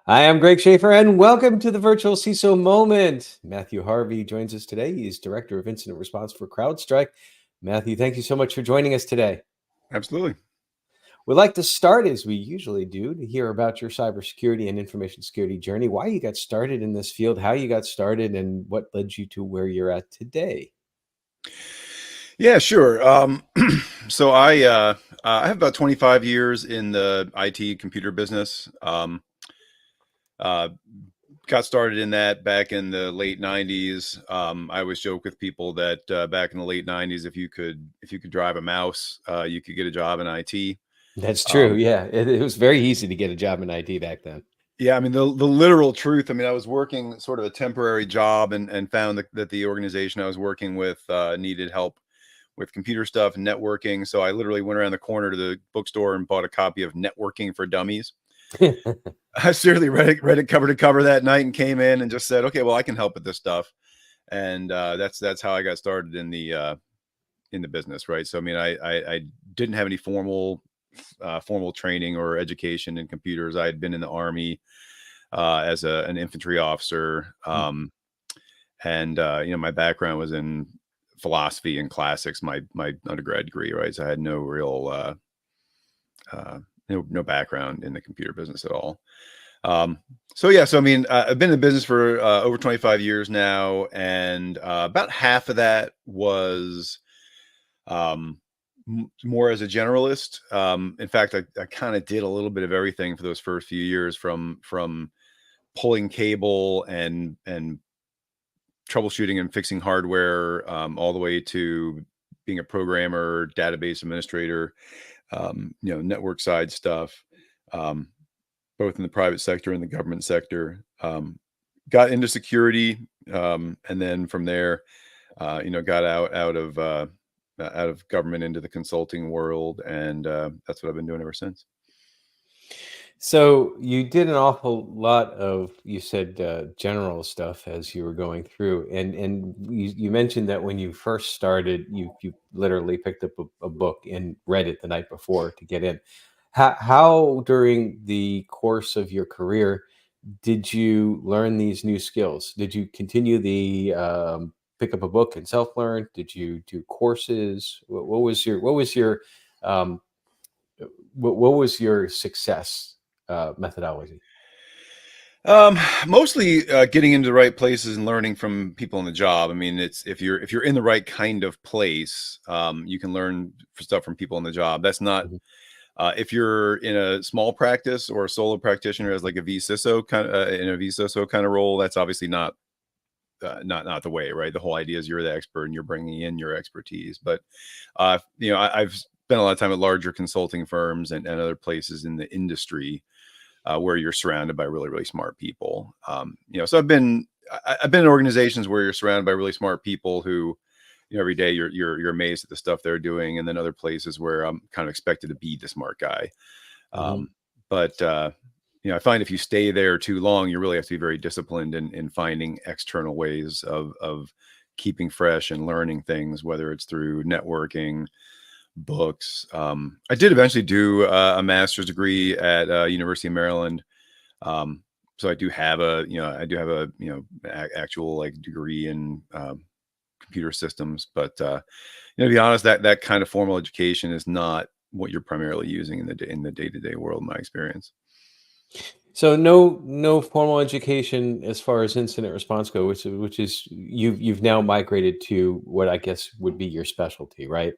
I am Greg Schaefer, and welcome to the virtual CISO moment. Matthew Harvey joins us today. He's Director of Incident Response for CrowdStrike. Matthew, thank you so much for joining us today. Absolutely. We'd like to start, as we usually do, to hear about your cybersecurity and information security journey, why you got started in this field, how you got started, and what led you to where you're at today. Yeah, sure. So I have about 25 years in the IT computer business. Uh, got started in that back in the late 90s. I always joke with people that back in the late 90s, if you could drive a mouse, you could get a job in IT. That's true. Um, Yeah, it was very easy to get a job in IT back then. yeah, I mean the literal truth. I mean, I was working sort of a temporary job and found that the organization I was working with needed help with computer stuff and networking. So I literally went around the corner to the bookstore and bought a copy of Networking for Dummies. I seriously read it cover to cover that night and came in and just said, okay, well, I can help with this stuff. And that's how I got started in the business, right? So I mean, I didn't have any formal training or education in computers. I had been in the Army as an infantry officer, and my background was in philosophy and classics, my undergrad degree, right? So I had no real no background in the computer business at all. So I mean, I've been in the business for over 25 years now, and about half of that was more as a generalist. In fact, I kind of did a little bit of everything for those first few years, from pulling cable and troubleshooting and fixing hardware, all the way to being a programmer, database administrator, network side stuff, both in the private sector and the government sector. Got into security, and then from there, got out of government into the consulting world, and that's what I've been doing ever since. So you did an awful lot of, you said, general stuff as you were going through, and you mentioned that when you first started, you literally picked up a book and read it the night before to get in. How during the course of your career did you learn these new skills? Did you continue the pick up a book and self learn? Did you do courses? What was your um, what was your success methodology? Mostly getting into the right places and learning from people on the job. I mean, it's if you're in the right kind of place, you can learn stuff from people on the job. That's not Mhm. if you're in a small practice or a solo practitioner as like a vCISO kind of in a vCISO kind of role. That's obviously not the way, right? The whole idea is you're the expert and you're bringing in your expertise. But I've spent a lot of time at larger consulting firms and other places in the industry where you're surrounded by really, really smart people. So I've been in organizations where you're surrounded by really smart people who, every day you're amazed at the stuff they're doing, and then other places where I'm kind of expected to be the smart guy. Mhm. But I find if you stay there too long, you really have to be very disciplined in finding external ways of keeping fresh and learning things, whether it's through networking, books. I did eventually do a master's degree at University of Maryland. So I do have a actual like degree in computer systems, but to be honest, that kind of formal education is not what you're primarily using in the day-to-day world, in my experience. So no formal education as far as incident response go, which is you've now migrated to what I guess would be your specialty, right?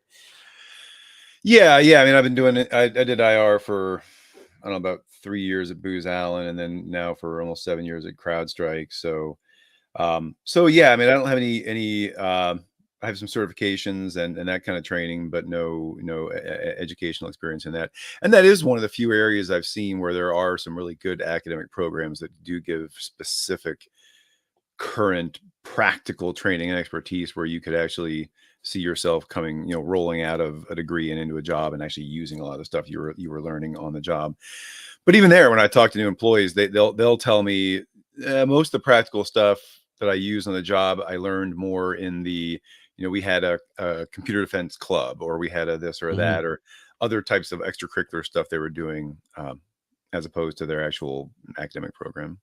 Yeah. I mean, I've been doing it. I did IR for, I don't know, about 3 years at Booz Allen, and then now for almost 7 years at CrowdStrike. So yeah, I mean, I don't have any. I have some certifications and that kind of training, but no educational experience in that. And that is one of the few areas I've seen where there are some really good academic programs that do give specific current practical training and expertise where you could actually see yourself coming, rolling out of a degree and into a job and actually using a lot of the stuff you were learning on the job. But even there, when I talk to new employees, they'll tell me most of the practical stuff that I use on the job, I learned more in we had a computer defense club, or we had a this or Mhm. that, or other types of extracurricular stuff they were doing as opposed to their actual academic program.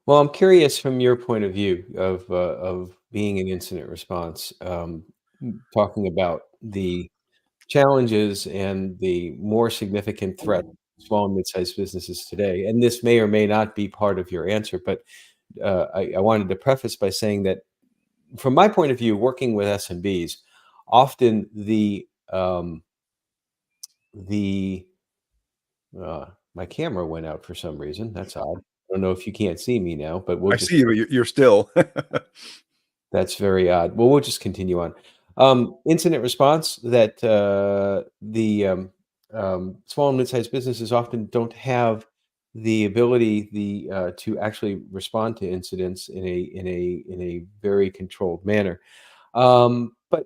Well, I'm curious from your point of view of being in incident response, talking about the challenges and the more significant threat to small and mid-sized businesses today. And this may or may not be part of your answer, but I wanted to preface by saying that from my point of view, working with SMBs, often the my camera went out for some reason. That's odd. I don't know if you can't see me now, but we'll I just see you, but you're still. that's very odd. Well, we'll just continue on. Incident response that small and mid-sized businesses often don't have the ability to actually respond to incidents in a very controlled manner. But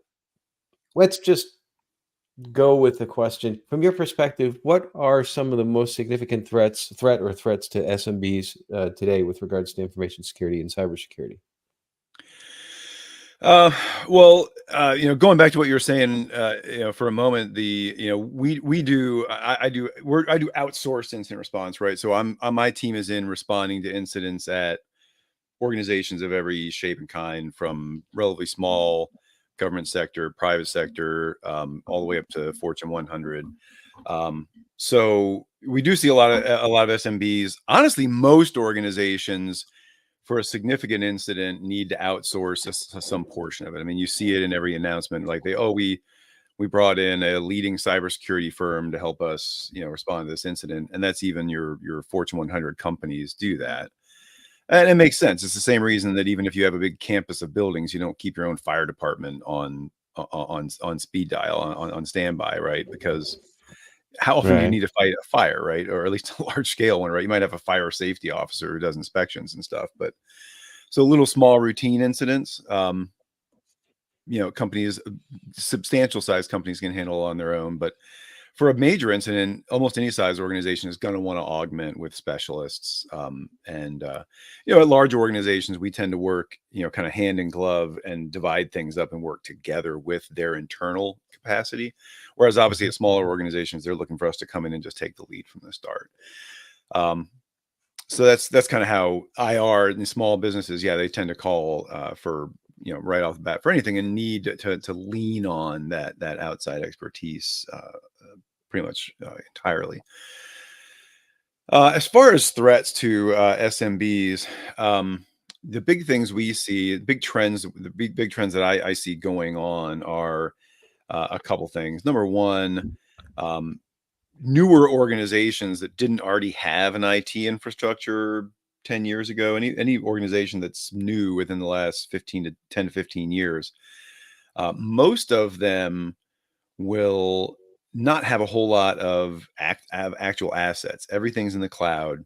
let's just go with the question from your perspective. What are some of the most significant threats to SMBs today with regards to information security and cybersecurity? Uh, well, going back to what you were saying, for a moment, we do, I do outsourced incident response, right? So my team is in responding to incidents at organizations of every shape and kind, from relatively small government sector, private sector, all the way up to Fortune 100. So we do see a lot of SMBs. Honestly, most organizations for a significant incident need to outsource some portion of it. I mean, you see it in every announcement, like we brought in a leading cybersecurity firm to help us, respond to this incident, and that's even your Fortune 100 companies do that, and it makes sense. It's the same reason that even if you have a big campus of buildings, you don't keep your own fire department on speed dial, on standby, right? Because how often do you Right. need to fight a fire, right? Or at least a large scale one, right? You might have a fire safety officer who does inspections and stuff, but so little small routine incidents, companies, substantial size companies can handle on their own. But for a major incident, almost any size organization is going to want to augment with specialists. At large organizations, we tend to work, kind of hand in glove and divide things up and work together with their internal capacity. Whereas obviously at smaller organizations, they're looking for us to come in and just take the lead from the start. So that's kind of how IR in small businesses, yeah, they tend to call for, right off the bat for anything, and need to lean on that outside expertise pretty much entirely. As far as threats to SMBs, the big things we see, the big trends that I see going on are a couple things. Number one, newer organizations that didn't already have an IT infrastructure 10 years ago, any organization that's new within the last 10 to 15 years, most of them will not have a whole lot of actual assets. Everything's in the cloud.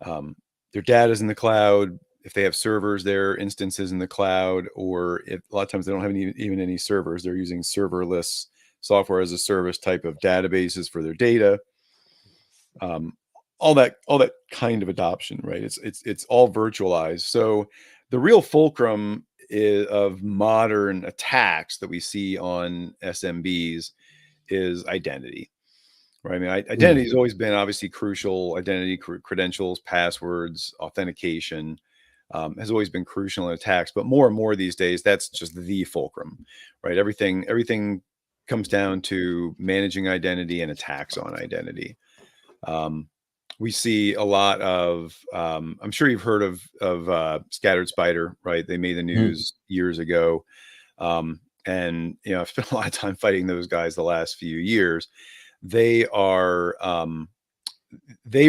Their data's in the cloud. If they have servers, their instances in the cloud, or if a lot of times they don't have even any servers, they're using serverless software as a service type of databases for their data. All that kind of adoption, right? It's all virtualized. So the real fulcrum of modern attacks that we see on SMBs is identity, right? I mean, identity has always been obviously crucial. Identity, credentials, passwords, authentication has always been crucial in attacks. But more and more these days, that's just the fulcrum, right? Everything comes down to managing identity and attacks on identity. We see a lot of, I'm sure you've heard of Scattered Spider, right? They made the news years ago. And I've spent a lot of time fighting those guys the last few years. They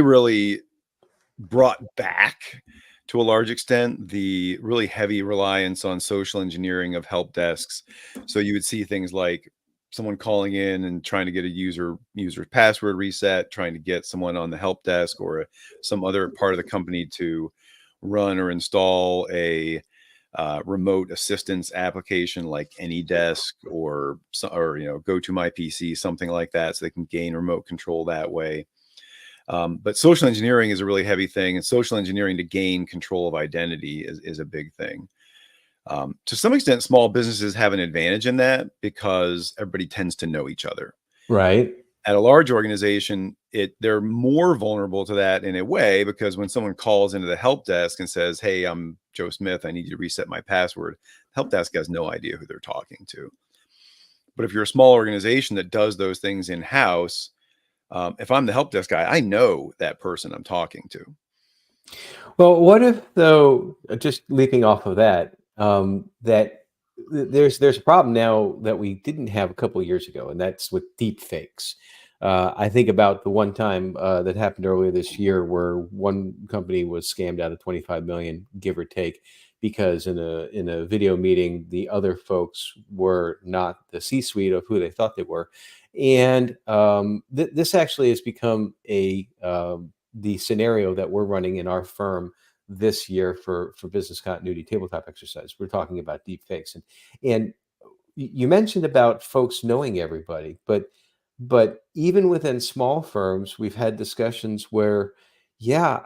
really brought back, to a large extent, the really heavy reliance on social engineering of help desks. So you would see things like someone calling in and trying to get a user password reset, trying to get someone on the help desk or some other part of the company to run or install a remote assistance application like AnyDesk or Go to My PC, something like that, so they can gain remote control that way. But social engineering is a really heavy thing, and social engineering to gain control of identity is a big thing. To some extent, small businesses have an advantage in that because everybody tends to know each other. Right. At a large organization, they're more vulnerable to that in a way, because when someone calls into the help desk and says, "Hey, I'm Joe Smith, I need you to reset my password," help desk has no idea who they're talking to. But if you're a small organization that does those things in-house, if I'm the help desk guy, I know that person I'm talking to. Well, what if though, just leaping off of that, there's a problem now that we didn't have a couple of years ago, and that's with deep fakes. I think about the one time that happened earlier this year where one company was scammed out of 25 million, give or take, because in a video meeting, the other folks were not the C-suite of who they thought they were, and this actually has become the scenario that we're running in our firm this year for business continuity tabletop exercise. We're talking about deep fakes, and you mentioned about folks knowing everybody, but even within small firms, we've had discussions where, yeah,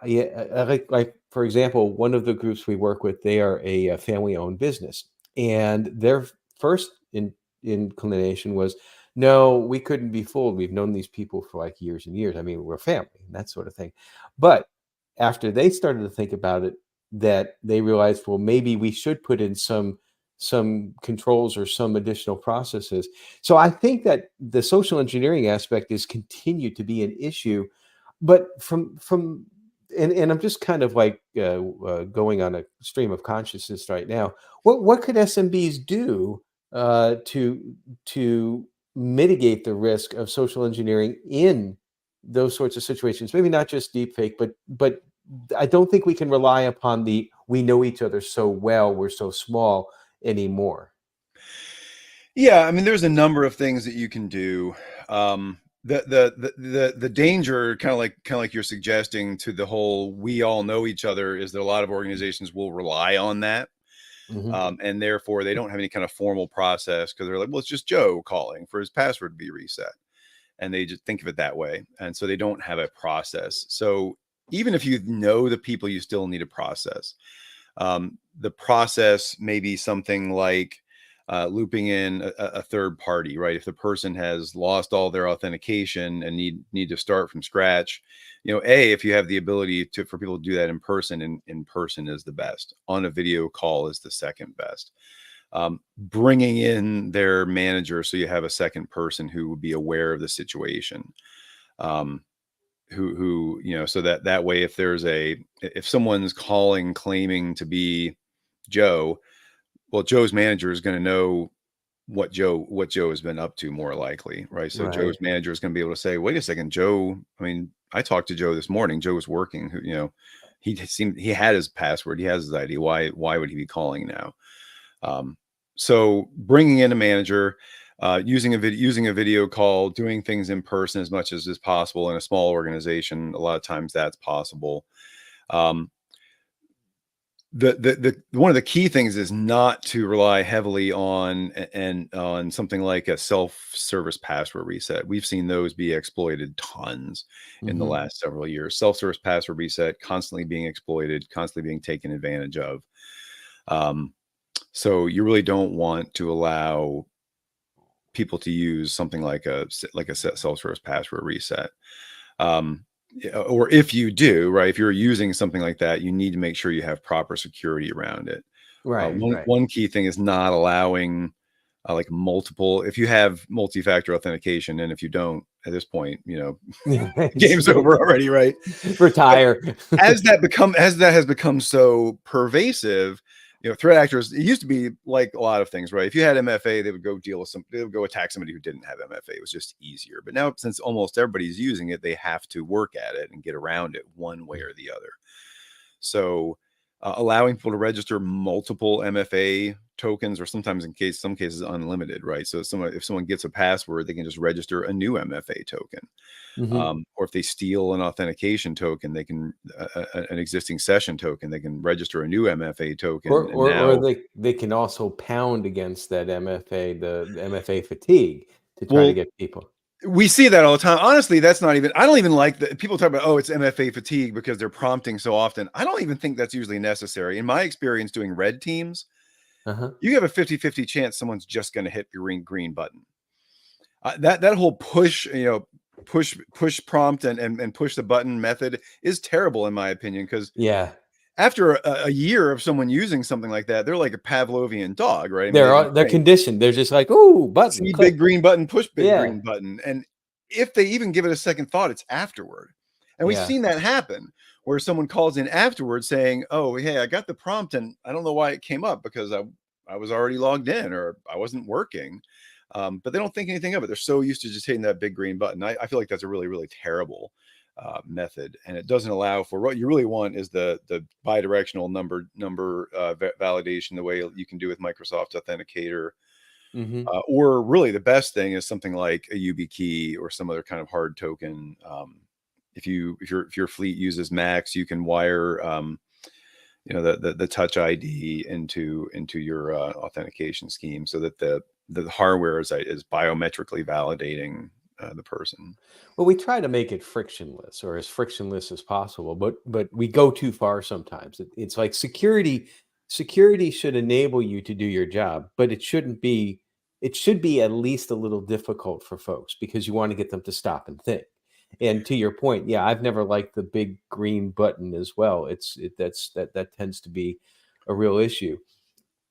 like for example, one of the groups we work with, they are a family-owned business, and their first inclination was, no, we couldn't be fooled. We've known these people for like years and years. I mean, we're family and that sort of thing. But after they started to think about it, that they realized, well, maybe we should put in some controls or some additional processes. So I think that the social engineering aspect is continued to be an issue, but from and I'm just kind of like going on a stream of consciousness right now. What could SMBs do to mitigate the risk of social engineering in those sorts of situations? Maybe not just deepfake, but I don't think we can rely upon the we know each other so well, we're so small anymore. Yeah, I mean, there's a number of things that you can do. The danger, kind of like you're suggesting to the whole we all know each other, is that a lot of organizations will rely on that. Hmm. And therefore they don't have any kind of formal process, because they're like, well, it's just Joe calling for his password to be reset. And they just think of it that way. And so they don't have a process. So even if you know the people, you still need a process. The process may be something like looping in a third party, right? If the person has lost all their authentication and need to start from scratch, if you have the ability for people to do that in person, and in person is the best. On a video call is the second best. Bringing in their manager, so you have a second person who would be aware of the situation. So that way, if someone's calling claiming to be Joe, well, Joe's manager is going to know what Joe has been up to, more likely, right? So Joe's Right. manager is going to be able to say, wait a second, Joe, I mean, I talked to Joe this morning. Joe was working, he had his password, he has his ID. Why would he be calling now? So bringing in a manager, using a video call, doing things in person as much as is possible in a small organization. A lot of times that's possible. Um, the one of the key things is not to rely heavily on something like a self-service password reset. We've seen those be exploited tons in the Hmm. last several years. Self-service password reset constantly being exploited, constantly being taken advantage of. So you really don't want to allow people to use something like a self-service password reset. Or if you do, right, if you're using something like that, you need to make sure you have proper security around it. Right. Right. One key thing is not allowing like multiple. If you have multi-factor authentication, and if you don't, at this point, game's over already, right? But Retire. as that has become so pervasive, threat actors, it used to be like a lot of things, right? If you had MFA, they would go attack somebody who didn't have MFA. It was just easier. But now, since almost everybody's using it, they have to work at it and get around it one way or the other. So allowing people to register multiple MFA tokens, or sometimes some cases unlimited, right? So if someone gets a password, they can just register a new MFA token. Hmm. Or if they steal an authentication token, they can an existing session token, they can register a new MFA Or, token. And or or now, they can also pound against that MFA, the MFA fatigue, to try to well, get people. we see that all the time. Honestly, I don't even like that people talk about, oh, it's MFA fatigue because they're prompting so often. I don't even think that's usually necessary. In my experience doing red teams, Uh-huh. you have a 50-50 chance someone's just going to hit the green button. That whole push, push prompt and push the button method is terrible in my opinion, because Yeah. after a year of someone using something like that, they're like a Pavlovian dog, right? I mean, they They're think, conditioned. They're just like, "Ooh, button, see click." big green button, push big Yeah. green button. And if they even give it a second thought, it's afterward. And we've Yeah. seen that happen where someone calls in afterwards saying, "Oh, hey, I got the prompt and I don't know why it came up because I was already logged in or I wasn't working." But they don't think anything of it. They're so used to just hitting that big green button. I feel like that's a really, really terrible method, and it doesn't allow for what you really want is the bidirectional number validation, the way you can do with Microsoft Authenticator. Hmm. Or really the best thing is something like a YubiKey or some other kind of hard token. If your fleet uses Macs, you can wire the Touch ID into your authentication scheme so that the hardware is biometrically validating the person. Well, we try to make it frictionless or as frictionless as possible, but we go too far sometimes. It's like security. Security should enable you to do your job, but it shouldn't be. It should be at least a little difficult for folks because you want to get them to stop and think. And to your point, yeah, I've never liked the big green button as well. That tends to be a real issue.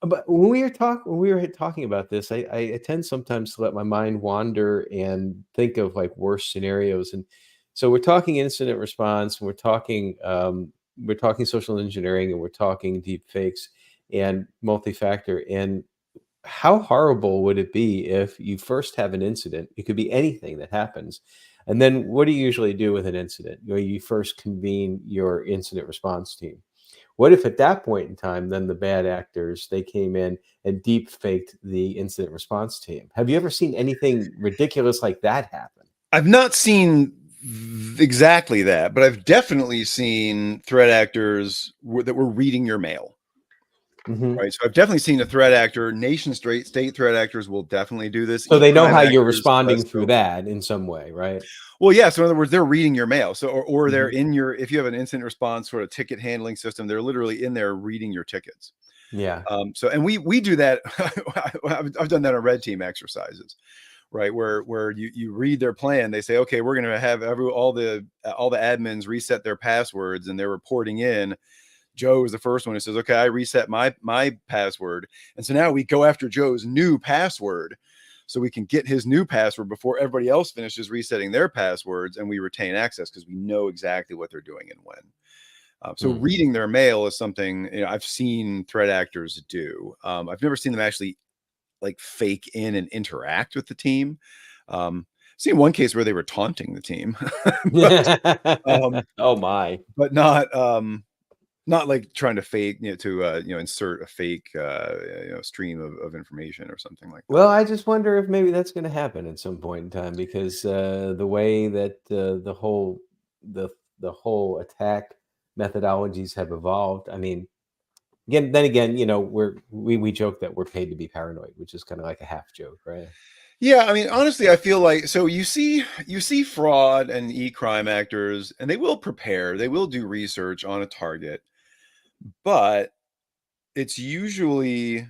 But when we were talking about this, I tend sometimes to let my mind wander and think of like worst scenarios. And so we're talking incident response, and we're talking social engineering, and we're talking deep fakes and multi-factor. And how horrible would it be if you first have an incident? It could be anything that happens. And then what do you usually do with an incident? You first convene your incident response team. What if at that point in time, then the bad actors, they came in and deep faked the incident response team? Have you ever seen anything ridiculous like that happen? I've not seen exactly that, but I've definitely seen threat actors that were reading your mail. Mhm. Right. So I've definitely seen a threat actor, state threat actors will definitely do this. So they know E-crime how you're actors, less responding through so. that in some way, right? Well, yeah. So in other words, they're reading your mail. So, or they're Mhm. in your, if you have an incident response sort of ticket handling system, they're literally in there reading your tickets. Yeah. So, and we do that. I've done that on red team exercises, right? Where you read their plan. They say, okay, we're going to have all the admins reset their passwords, and they're reporting in. Joe is the first one who says, okay, I reset my password. And so now we go after Joe's new password so we can get his new password before everybody else finishes resetting their passwords, and we retain access because we know exactly what they're doing and when. So Mm. reading their mail is something I've seen threat actors do. I've never seen them actually like fake in and interact with the team. I've seen one case where they were taunting the team, but um, Oh my. but not like trying to fake, insert a fake, stream of information or something like Well, that. I just wonder if maybe that's going to happen at some point in time because the way that the the whole attack methodologies have evolved. I mean, then again, we joke that we're paid to be paranoid, which is kind of like a half joke, right? Yeah, I mean, honestly, I feel like so you see fraud and e-crime actors, and they will prepare, they will do research on a target, but it's usually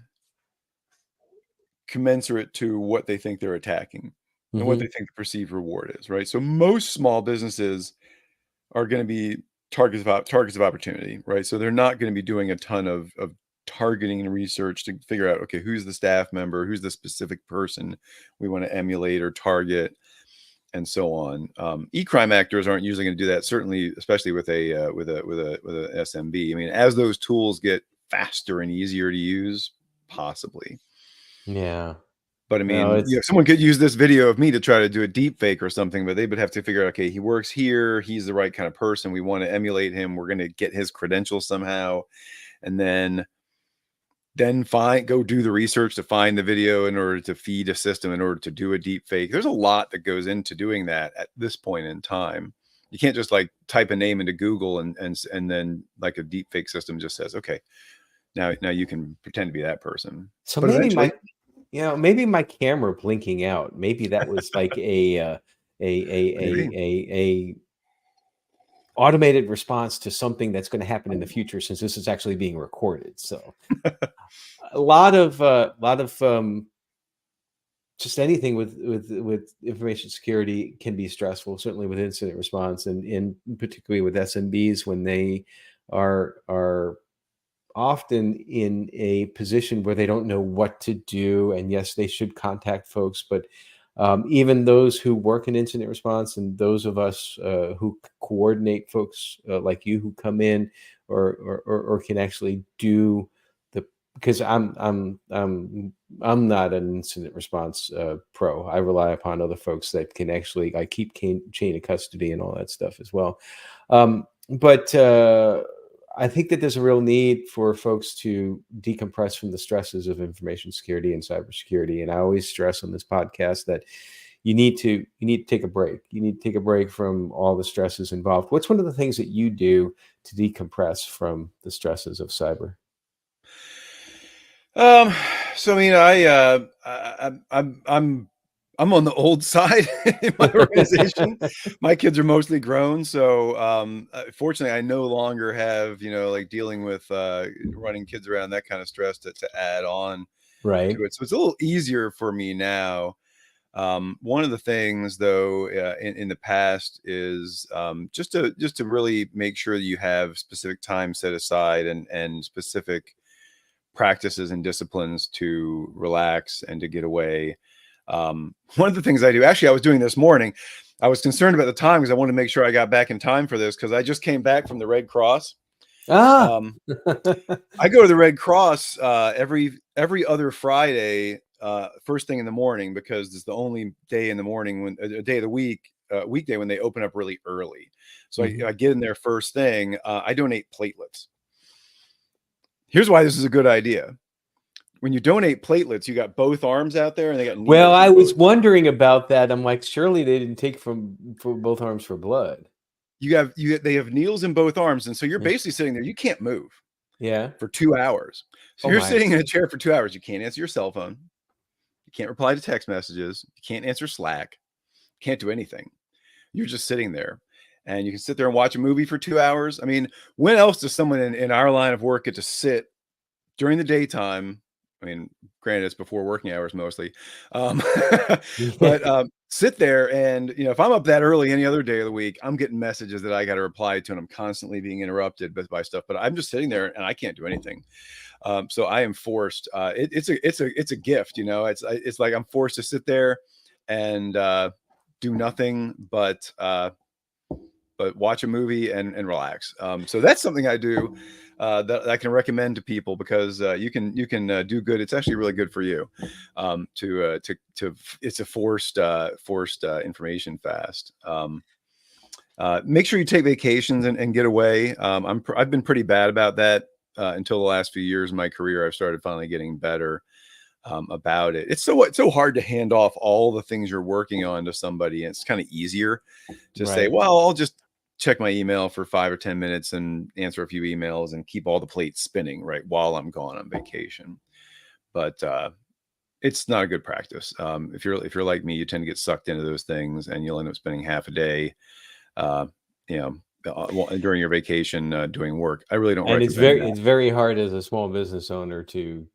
commensurate to what they think they're attacking and what they Hmm. think the perceived reward is, right? So most small businesses are going to be targets of opportunity, right? So they're not going to be doing a ton of targeting and research to figure out, okay, who's the staff member, who's the specific person we want to emulate or target, and so on. E-crime actors aren't usually going to do that, certainly, especially with a SMB. I mean, as those tools get faster and easier to use, possibly. Yeah. But I No, mean, it's someone could use this video of me to try to do a deep fake or something, but they would have to figure out, okay, he works here. He's the right kind of person. We want to emulate him. We're going to get his credentials somehow. And then go do the research to find the video in order to feed a system in order to do a deep fake. There's a lot that goes into doing that at this point in time. You can't just like type a name into Google and then like a deep fake system just says, okay, now you can pretend to be that person. so But maybe eventually, maybe my camera blinking out. Maybe that was like maybe. a automated response to something that's going to happen in the future since this is actually being recorded. So a lot of just anything with information security can be stressful, certainly with incident response, and particularly with SMBs when they are often in a position where they don't know what to do. And yes, they should contact folks, but even those who work in incident response and those of us who coordinate folks like you who come in or can actually do the, because I'm not an incident response pro. I rely upon other folks that can actually, I keep chain of custody and all that stuff as well. But I think that there's a real need for folks to decompress from the stresses of information security and cybersecurity. And I always stress on this podcast that you need to take a break. You need to take a break from all the stresses involved. What's one of the things that you do to decompress from the stresses of cyber? So I mean, I'm on the old side in my organization. My kids are mostly grown, so fortunately, I no longer have, you know, like dealing with running kids around, that kind of stress to add on Right. to it. So it's a little easier for me now. One of the things, though, in the past is just to really make sure that you have specific time set aside and specific practices and disciplines to relax and to get away. One of the things I do, actually, I was doing this morning. I was concerned about the time because I wanted to make sure I got back in time for this because I just came back from the Red Cross. Ah. I go to the Red Cross every other Friday, first thing in the morning, because it's the only day in the morning, when a day of the week, weekday, when they open up really early. So I get in there first thing. I donate platelets. Here's why this is a good idea. When you donate platelets, you got both arms out there and they got needles. Well, I was wondering about that. I'm like, surely they didn't take for both arms for blood. They have needles in both arms. And so you're basically sitting there. You can't move. Yeah. For 2 hours. So you're sitting in a chair for 2 hours. You can't answer your cell phone. You can't reply to text messages. You can't answer Slack. You can't do anything. You're just sitting there. And you can sit there and watch a movie for 2 hours. I mean, when else does someone in our line of work get to sit during the daytime? I mean, granted, it's before working hours mostly. But sit there and, you know, if I'm up that early any other day of the week, I'm getting messages that I got to reply to, and I'm constantly being interrupted by stuff. But I'm just sitting there and I can't do anything. So I am forced. It's a gift, you know. It's like I'm forced to sit there and do nothing but watch a movie and relax. So that's something I do that I can recommend to people, because you can do good. It's actually really good for you. It's a forced information fast. Make sure you take vacations and get away. I've been pretty bad about that until the last few years of my career. I've started finally getting better about it. It's so hard to hand off all the things you're working on to somebody. And it's kind of easier to say, well, I'll just check my email for 5 or 10 minutes and answer a few emails and keep all the plates spinning right while I'm gone on vacation. But it's not a good practice. If you're like me, you tend to get sucked into those things, and you'll end up spending half a day, during your vacation doing work. I really don't recommend that. It's very hard as a small business owner to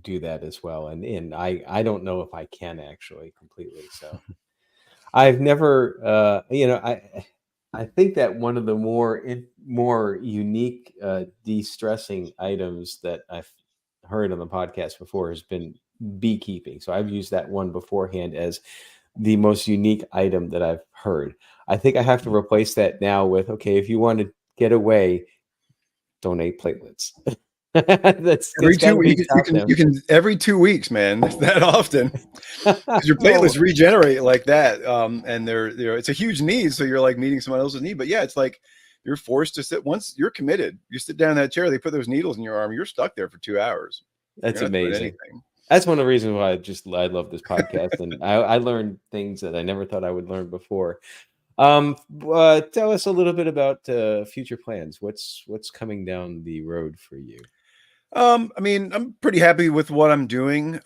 do that as well. And I don't know if I can actually completely. So I've never, I think that one of the more unique de-stressing items that I've heard on the podcast before has been beekeeping. So I've used that one beforehand as the most unique item that I've heard. I think I have to replace that now with, okay, if you want to get away, donate platelets. That's every 2 weeks. You can every 2 weeks, man. That often, because your platelets regenerate like that, and they're, you know, it's a huge need. So you're like meeting someone else's need. But yeah, it's like you're forced to sit. Once you're committed, you sit down in that chair. They put those needles in your arm. You're stuck there for 2 hours. That's amazing. That's one of the reasons why I love this podcast, and I learned things that I never thought I would learn before. Tell us a little bit about future plans. What's coming down the road for you? I mean, I'm pretty happy with what I'm doing.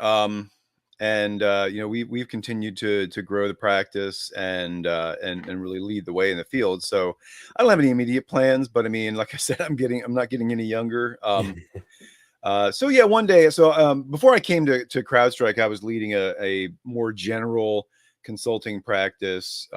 We've continued to grow the practice and really lead the way in the field. So I don't have any immediate plans, but I mean, like I said, I'm not getting any younger. So yeah, one day, before I came to CrowdStrike, I was leading a more general consulting practice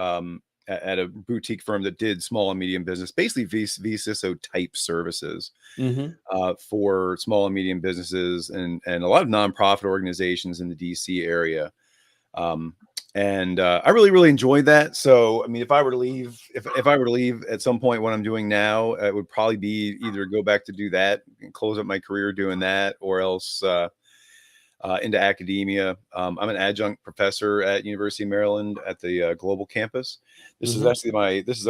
at a boutique firm that did small and medium business, basically vCISO type services Mm-hmm. for small and medium businesses and a lot of nonprofit organizations in the DC area. And I really enjoyed that. So, I mean, if I were to leave, if I were to leave at some point, what I'm doing now, it would probably be either go back to do that and close up my career doing that, or else into academia. I'm an adjunct professor at University of Maryland at the global campus. This is Mm-hmm.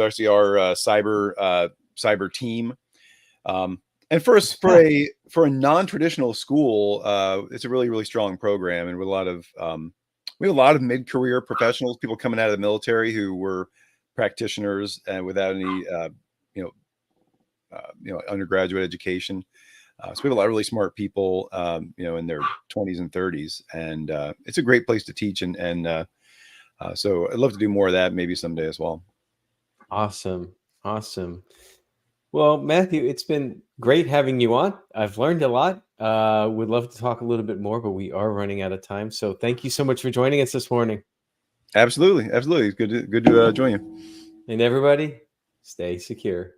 actually our cyber team. And for a non-traditional school, it's a really strong program, and with a lot of we have a lot of mid-career professionals, people coming out of the military who were practitioners and without any undergraduate education. So we have a lot of really smart people, in their 20s and 30s, and it's a great place to teach. So I'd love to do more of that maybe someday as well. Awesome. Awesome. Well, Matthew, it's been great having you on. I've learned a lot. Would love to talk a little bit more, but we are running out of time. So thank you so much for joining us this morning. Absolutely. It's good to join you. And everybody, stay secure.